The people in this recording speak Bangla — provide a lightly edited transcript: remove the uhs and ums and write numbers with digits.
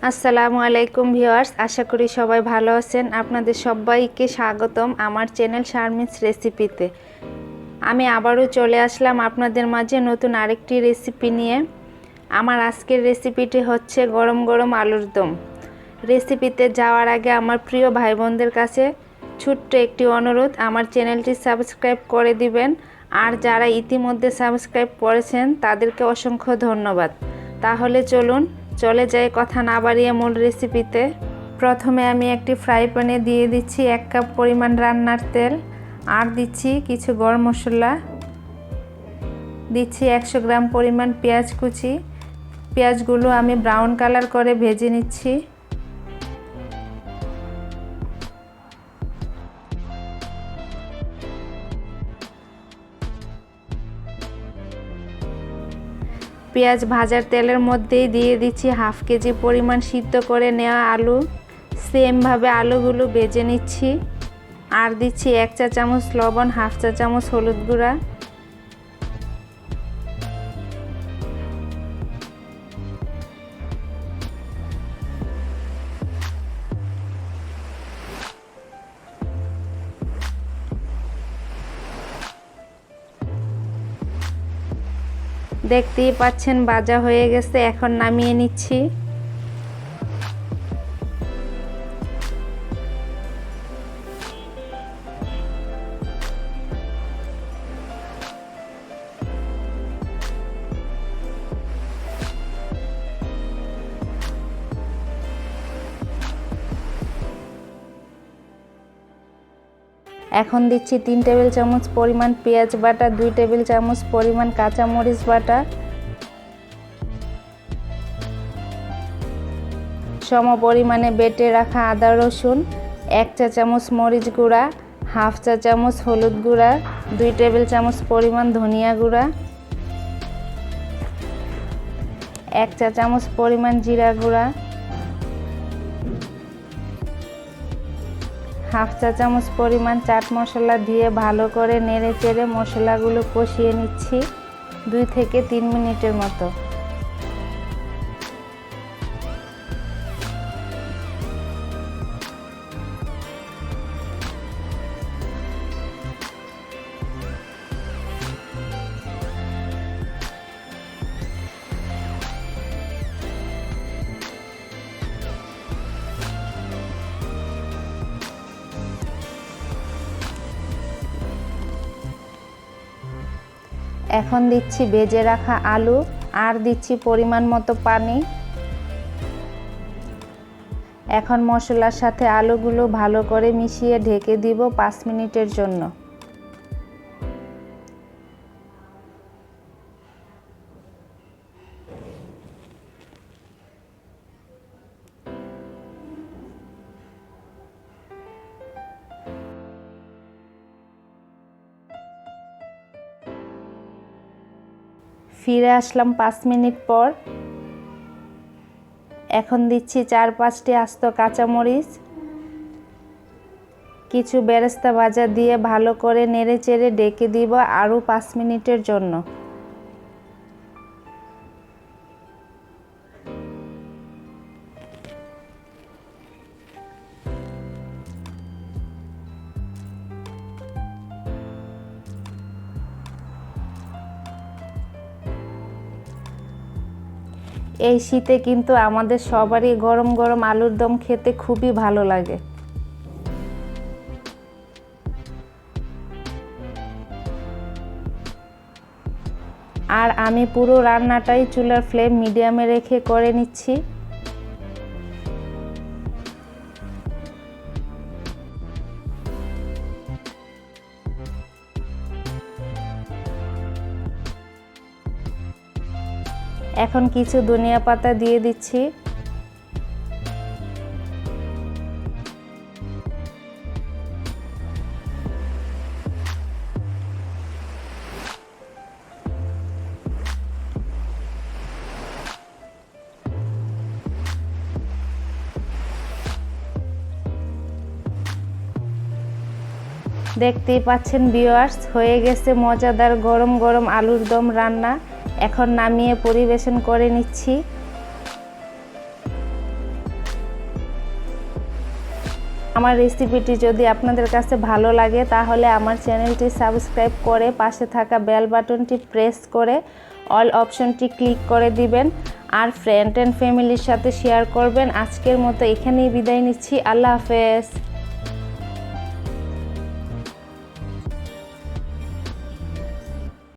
আসসালামু আলাইকুম ভিউয়ার্স, আশা করি সবাই ভালো আছেন। আপনাদের সবাইকে স্বাগতম আমার চ্যানেল শারমিনস রেসিপিতে। আমি আবারও চলে আসলাম আপনাদের মাঝে নতুন আরেকটি রেসিপি নিয়ে। আমার আজকের রেসিপিটি হচ্ছে গরম গরম আলুর দম। রেসিপিতে যাওয়ার আগে আমার প্রিয় ভাই বোনদের কাছে ছোট্ট একটি অনুরোধ, আমার চ্যানেলটি সাবস্ক্রাইব করে দিবেন। আর যারা ইতিমধ্যে সাবস্ক্রাইব করেছেন তাদেরকে অসংখ্য ধন্যবাদ। তাহলে চলুন চলে যাই কথা না বাড়িয়ে মূল রেসিপিতে। প্রথমে আমি একটি ফ্রাই প্যানে দিয়ে দিচ্ছি 1 কাপ পরিমাণ রান্নার তেল, আর দিচ্ছি কিছু গরম মশলা, দিচ্ছি 100 গ্রাম পরিমাণ পেঁয়াজ কুচি। পেঁয়াজগুলো আমি ব্রাউন কালার করে ভেজে নিচ্ছি। পেঁয়াজ ভাজার তেলের মধ্যেই দিয়ে দিচ্ছি হাফ কেজি পরিমাণ সিদ্ধ করে নেওয়া আলু। সেমভাবে আলুগুলো ভেজে নিচ্ছি। আর দিচ্ছি 1 চা চামচ লবণ, হাফ চা চামচ হলুদ গুঁড়া, দেখতেই পাচ্ছেন ভাজা হয়ে গেছে। এখন নামিয়ে নিচ্ছি। এখন দিচ্ছি 3 টেবিল চামচ পরিমাণ পেঁয়াজ বাটা, 2 টেবিল চামচ পরিমাণ কাঁচামরিচ বাটা, সম পরিমাণে বেটে রাখা আদা রসুন, 1 চা চামচ মরিচ গুঁড়া, হাফ চা চামচ হলুদ গুঁড়া, 2 টেবিল চামচ পরিমাণ ধনিয়া গুঁড়া, 1 চা চামচ পরিমাণ জিরা গুঁড়া, হাফ চা চামচ পরিমাণ চাট মশলা দিয়ে ভালো করে নেড়ে চেড়ে মশলাগুলো কষিয়ে নিচ্ছি 2 থেকে 3 মিনিটের মতো। এখন দিচ্ছি ভেজে রাখা আলু, আর দিচ্ছি পরিমাণ মতো পানি। এখন মশলার সাথে আলুগুলো ভালো করে মিশিয়ে ঢেকে দিব 5 মিনিটের জন্য। ফিরে আসলাম 5 মিনিট পর। এখন দিচ্ছি 4-5টি আস্ত কাঁচামরিচ, কিছু বেরেস্তা ভাজা দিয়ে ভালো করে নেড়ে চেড়ে ঢেকে দিব আরও 5 মিনিটের জন্য। এই শীতে কিন্তু আমাদের সবারই গরম গরম আলুর দম খেতে খুবই ভালো লাগে। আর আমি পুরো রান্নাটাই চুলার ফ্লেম মিডিয়ামে রেখে করে নিচ্ছি। এখন কিছু ধনিয়া পাতা দিয়ে দিচ্ছি। দেখতেই পাচ্ছেন ভিউয়ার্স, হয়ে গেছে মজাদার গরম গরম আলুর দম রান্না। এখন নামিয়ে পরিবেশন করে নিচ্ছি। আমার রেসিপিটি যদি আপনাদের কাছে ভালো লাগে তাহলে আমার চ্যানেলটি সাবস্ক্রাইব করে পাশে থাকা বেল বাটনটি প্রেস করে অল অপশনটি ক্লিক করে দিবেন আর ফ্রেন্ড অ্যান্ড ফ্যামিলির সাথে শেয়ার করবেন। আজকের মতো এখানেই বিদায় নিচ্ছি। আল্লাহ হাফেজ।